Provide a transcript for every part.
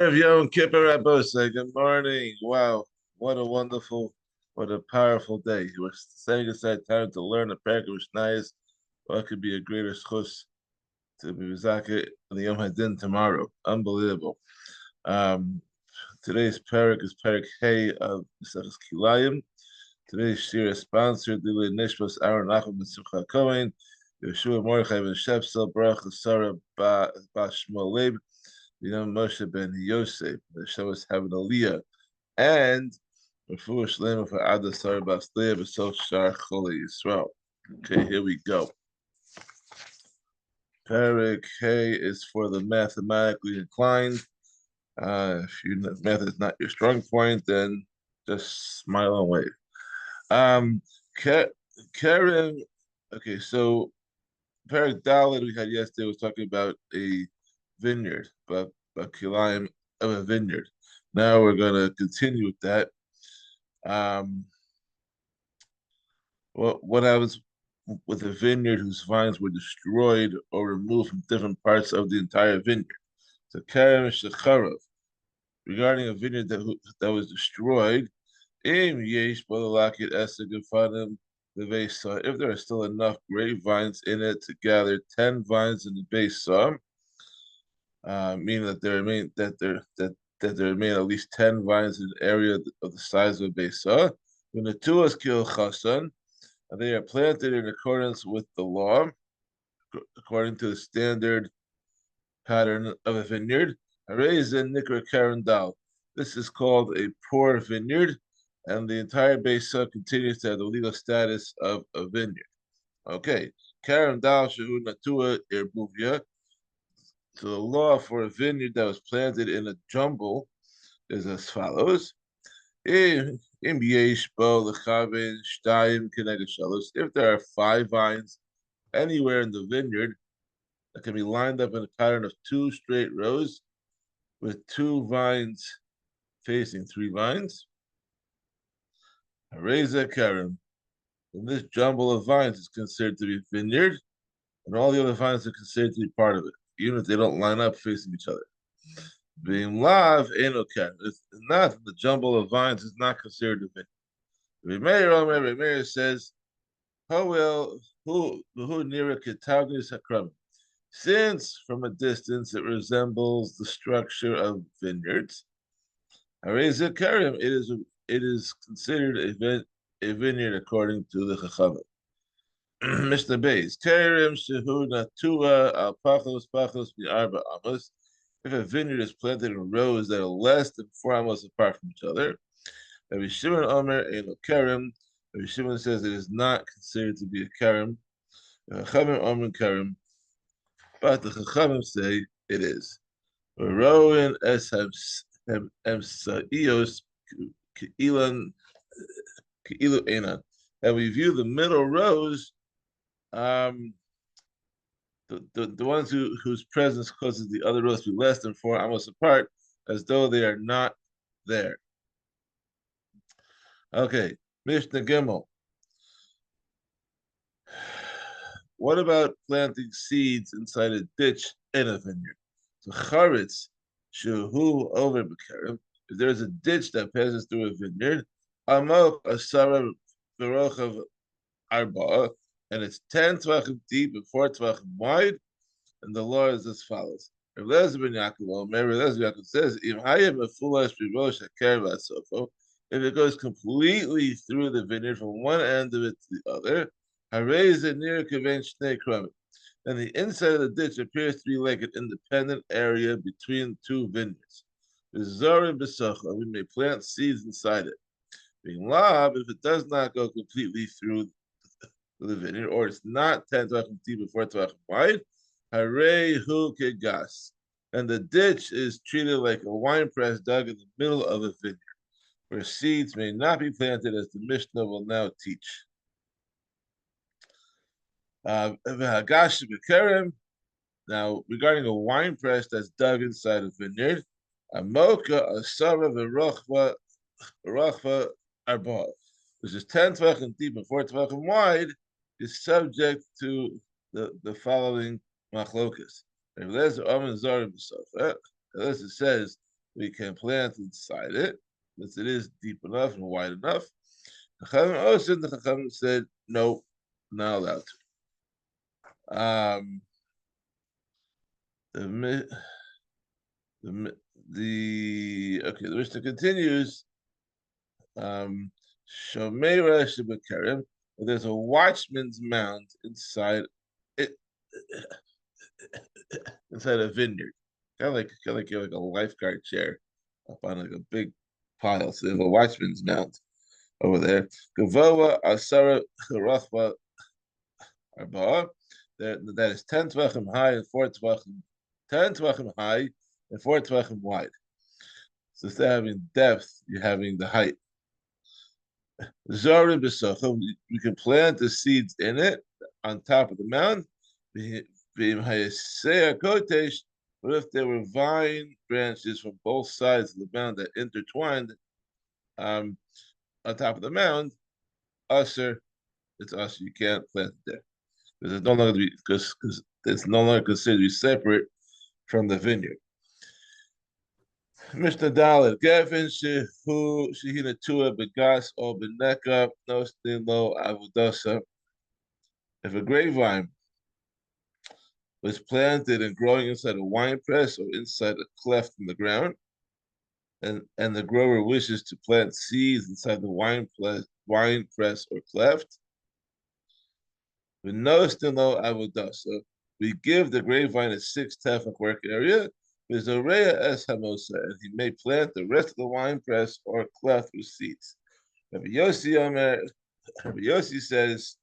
Erev Yom Kippur Rabbosai. Good morning. Wow, what a wonderful, what a powerful day. We're setting aside time to learn a Perek of Mishnayos. What could be a greater schus to be Mizake the Yom Hadin tomorrow? Unbelievable. Um, Today's Perek is Perek Hey of Maseches Kilayim. Today's shir is sponsored by Nishmas Aaron Nachum Ben Simcha Cohen, Yeshua Mordechai Ben Shepsel, Baruch Sarah Ba Shmuel Leib, Moshe Ben Yosef, the show us having Aliyah, and Refuah Shlema for Ada Sarah Bas Leah B'Sol Shar Chole Yisrael. Okay, here we go. Perek K is for the mathematically inclined. If your math is not your strong point, then just smile and wave. Karen, okay, so Perek Dalet we had yesterday was talking about a vineyard, but Kilayim of a vineyard. Now we're going to continue with that. What happens with a vineyard whose vines were destroyed or removed from different parts of the entire vineyard? So Kerem Shecharav, regarding a vineyard that was destroyed, Im Yesh Balakit Esagafanim the Vesa, if there are still enough grapevines in it to gather 10 vines in the base saw, meaning that there remain at least 10 vines in an area of the size of a base saw. When the tuas kill chasan, and they are planted in accordance with the law, according to the standard pattern of a vineyard. This is called a poor vineyard, and the entire base continues to have the legal status of a vineyard. Okay, Karen Dal Shahu Natua Irbuvia. So the law for a vineyard that was planted in a jumble is as follows. If there are 5 vines anywhere in the vineyard that can be lined up in a pattern of 2 straight rows with 2 vines facing 3 vines, Reza Karim, and this jumble of vines is considered to be a vineyard, and all the other vines are considered to be part of it, even if they don't line up facing each other. Being lav enokan, it's not the jumble of vines is not considered a vineyard. Remeir says, who near Kitagnis Hakram? Since from a distance it resembles the structure of vineyards, Karim, it is considered a vineyard according to the Chachamim. Mr. Bays, Karim Shehu Natua Al Pachos Pachos Arba Amos. If a vineyard is planted in rows that are less than 4 amos apart from each other, Rabbi Shimon Omer Eno Karim. Rabbi Shimon says it is not considered to be a Karim. Chachamim Omer Karim, but the Chachamim say it is. Rowan es Emsaios Keilan Keilu Enan. And we view the middle rows, the ones whose presence causes the other rows to be less than 4 amos apart, as though they are not there. Okay, Mishnah Gimel. What about planting seeds inside a ditch in a vineyard? So charetz shehu over b'kerem. If there's a ditch that passes through a vineyard, amok asara v'rochav arba, and it's 10 tvachim deep and 4 tvachim wide, and the law is as follows. Rav Lezer ben Yaakov says, if it goes completely through the vineyard from one end of it to the other, and the inside of the ditch appears to be like an independent area between 2 vineyards. We may plant seeds inside it. Being lab, if it does not go completely through the vineyard, or it's not 10 tvachim deep and 4 tvachim wide, harehu kegas, and the ditch is treated like a wine press dug in the middle of a vineyard, where seeds may not be planted, as the Mishnah will now teach. Now, regarding a wine press that's dug inside a vineyard, a mocha, a sara, v'rachva, arba, which is 10 tvachim deep and 4 tvachim wide, is subject to the following machlokas. Unless it says we can plant inside it, since it is deep enough and wide enough. The Chachamim said, no, not allowed to. The the Mishnah continues. Shomeira Shibakarim, there's a watchman's mound it, inside a vineyard, kind of like a lifeguard chair up on like a big pile. So there's a watchman's mound over there. Gavoa Asara Rachva Arba. That is 10 tvachim high and 4 tvachim, 10 tvachim high and 4 tvachim wide. So instead of having depth, you're having the height. Zorim b'sochim, you can plant the seeds in it on top of the mound. But if there were vine branches from both sides of the mound that intertwined on top of the mound, usher, it's usher. You can't plant it there because it's no longer because it's no longer considered to be separate from the vineyard. Mishnah Dalet, Gavin Shehu Shehina Tua Begas or Beneka No Stilo Avodasa. If a grapevine was planted and growing inside a wine press or inside a cleft in the ground, and the grower wishes to plant seeds inside the wine press or cleft, with no stilo avodasa, we give the grapevine a 6 tefach work area. There's a rea es hamosa, and he may plant the rest of the wine press or cleft with seeds. Rabbi Yossi says,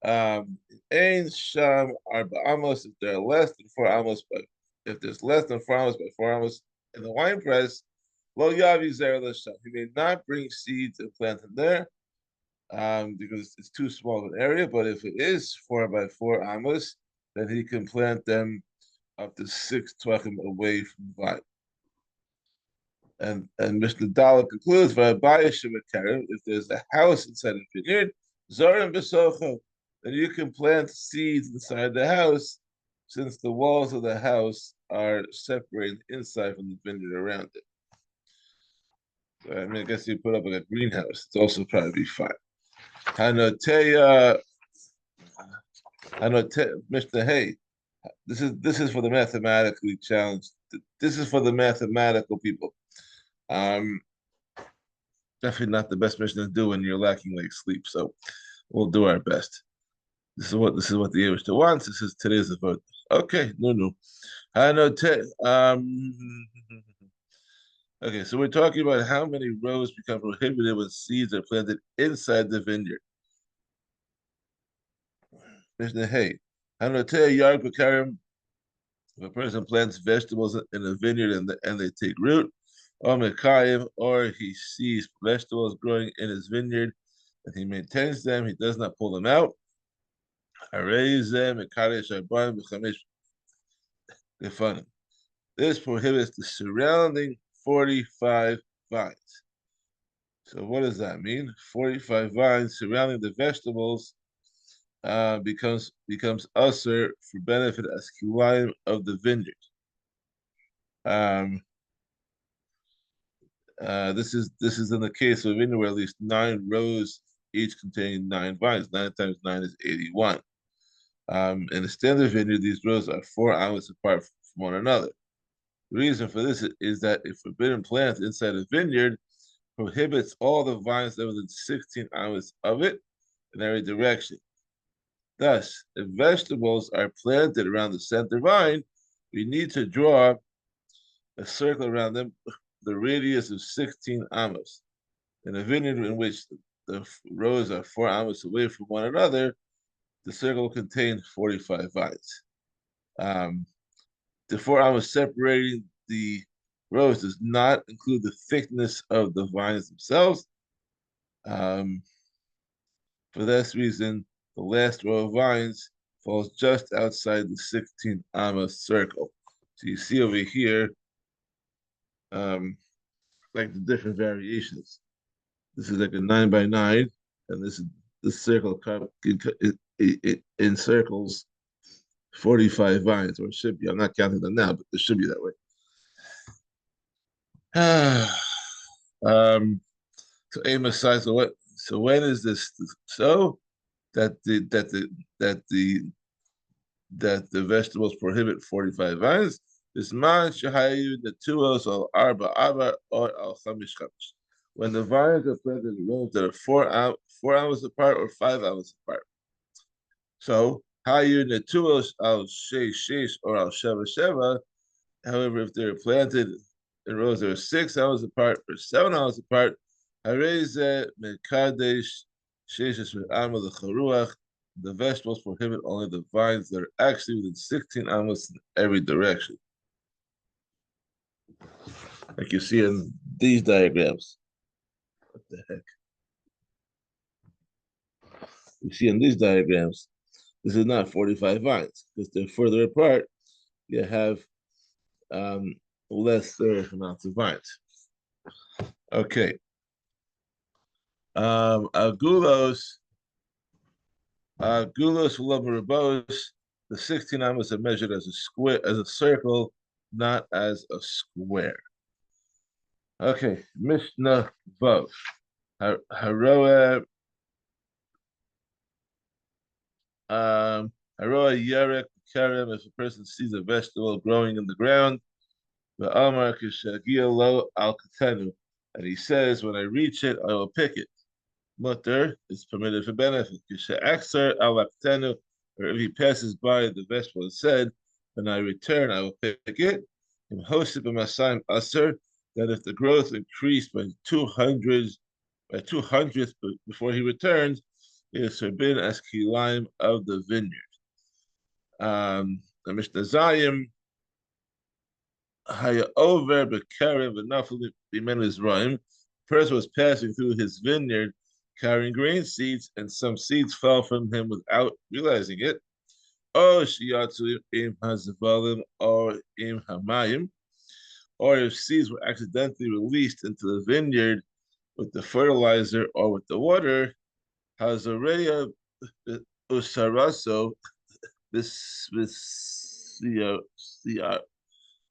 Ein sham arba amos, if there are less than 4 amos, but if there's less than 4 amos by 4 amos in the wine press, lo yavi zer l'sham. He may not bring seeds and plant them there, because it's too small of an area. But if it is 4 by 4 amos, then he can plant them up to 6 tvachim away from the vine. And Mishnah Dalet concludes, if there's a house inside a vineyard, zorim b'socho, then you can plant seeds inside the house, since the walls of the house are separated inside from the vineyard around it. So, I mean, I guess you put up like a greenhouse. It's also probably be fine. Hanoteya, Mishnah Hey. This is for the mathematically challenged. This is for the mathematical people. Definitely not the best mission to do when you're lacking like sleep. So we'll do our best. This is what the Yevishter wants. This is today's vote. Okay, no. Okay, so we're talking about how many rows become prohibited when seeds are planted inside the vineyard. Mishnah Hey. If a person plants vegetables in a vineyard and they take root, or he sees vegetables growing in his vineyard and he maintains them, he does not pull them out. This prohibits the surrounding 45 vines. So what does that mean? 45 vines surrounding the vegetables becomes usher for benefit as Kilayim of the vineyard. This is in the case of a vineyard where at least 9 rows each contain 9 vines. 9 times 9 is 81. In a standard vineyard, these rows are 4 amos apart from one another. The reason for this is that a forbidden plant inside a vineyard prohibits all the vines that are within 16 amos of it in every direction. Thus, if vegetables are planted around the center vine, we need to draw a circle around them, the radius of 16 amos. In a vineyard in which the rows are 4 amos away from one another, the circle contains 45 vines. The 4 amos separating the rows does not include the thickness of the vines themselves. For this reason, the last row of vines falls just outside the 16 amos circle. So you see over here, like the different variations. This is like a 9 by 9, and this circle it encircles 45 vines, or it should be. I'm not counting them now, but it should be that way. um, so aim aside. So what? So when is this? So that the that the that the that the vegetables prohibit 45 vines. This man shahayu the tuos al arba or al chamish chamish. When the vines are planted in rows that are 4 hours apart or 5 hours apart. So hayu the tuos al sheish or al sheva sheva. However, if they're planted in rows that are 6 hours apart or 7 hours apart, hareze mekadesh sheishes v'ama lecharuach. The vegetables prohibit only the vines that are actually within 16 amos in every direction, like you see in these diagrams. What the heck? You see in these diagrams, this is not 45 vines because they're further apart. You have um, lesser amounts of vines. Okay. Agulos Gulos Labarabos, the 16 amos are measured as a square, as a circle, not as a square. Okay, Mishnah Vav. Haroa Haroa Yarek Kerem, if a person sees a vegetable growing in the ground, the Amar Kishagia Lo Al Katenu, and he says, when I reach it, I will pick it. Mutter is permitted for benefit. Kishaxar Al Katenu, or if he passes by the vegetable and said, when I return, I will pick it. And hosted by Masayim Asr, that if the growth increased by 200th before he returns, it is forbidden as Kilayim of the vineyard. The Mishnah Zayim, Haya over Bekarim V'Nafli B'men Israim. Person was passing through his vineyard carrying grain seeds, and some seeds fell from him without realizing it. Oh, Shiyatsu im Hazavalim or im Hamayim, or if seeds were accidentally released into the vineyard with the fertilizer or with the water, Hazareya Usaraso, this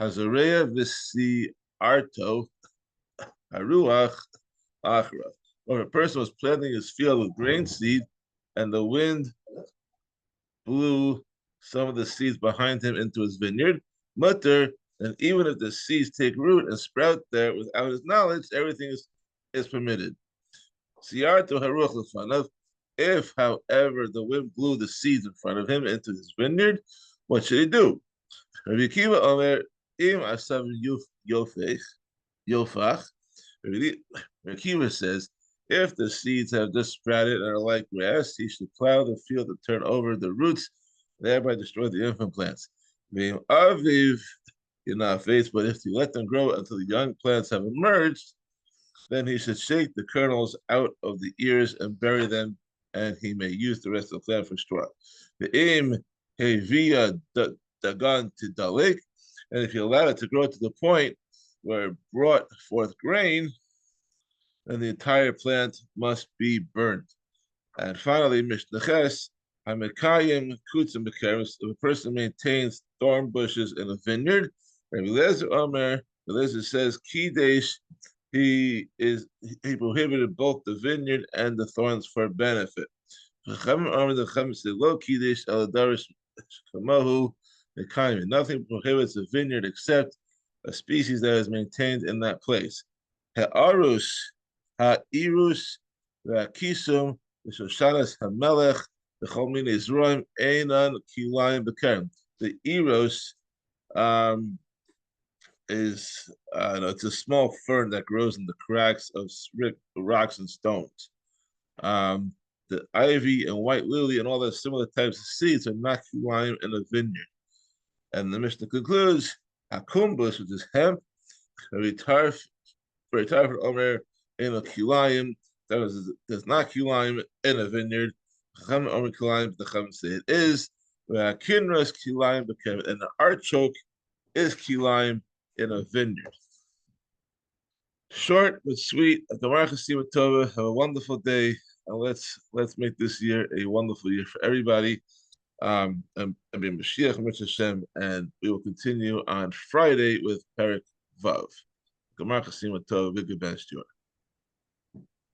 Hazareya Visiarto Haruach Achra. Or if a person was planting his field with grain seed and the wind blew some of the seeds behind him into his vineyard, mutter, and even if the seeds take root and sprout there without his knowledge, everything is permitted. Siarto haruch lefanav. If, however, the wind blew the seeds in front of him into his vineyard, what should he do? Rabbi Akiva Omer, im asav yofach. Rabbi Akiva says, if the seeds have just sprouted and are like grass, he should plow the field and turn over the roots, thereby destroy the infant plants. Aviv, you're not faith, but if you let them grow until the young plants have emerged, then he should shake the kernels out of the ears and bury them, and he may use the rest of the plant for straw. The aim hevia dagan to dalik, and if you allow it to grow to the point where it brought forth grain, then the entire plant must be burnt. And finally, Mishnaches, Hamekayim Kutzim Bekeris, if a person maintains thorn bushes in a vineyard, Rabbi Lezer Omer, Lezer says, Kidesh, he prohibited both the vineyard and the thorns for benefit. Nothing prohibits a vineyard except a species that is maintained in that place. Ha'arus, ha'irus, ha'kisum, the hamelech, the cholmin Israim, einan kilayim bekerem. The eros is it's a small fern that grows in the cracks of rocks and stones. The ivy and white lily and all the similar types of seeds are not kilayim in a vineyard. And the Mishnah concludes, hakumbus, which is hemp, very tarf for Omer in a kilayim, there's not kilayim in a vineyard. Chacham Omer kilayim, the Chacham say it is. Kinras kilayim, and the artichoke is kilayim in a vineyard. Short but sweet. Have a wonderful day, and let's make this year a wonderful year for everybody. And Mashiach Hashem, and we will continue on Friday with Perek Vav. Gamar Chasima Tov, good bench,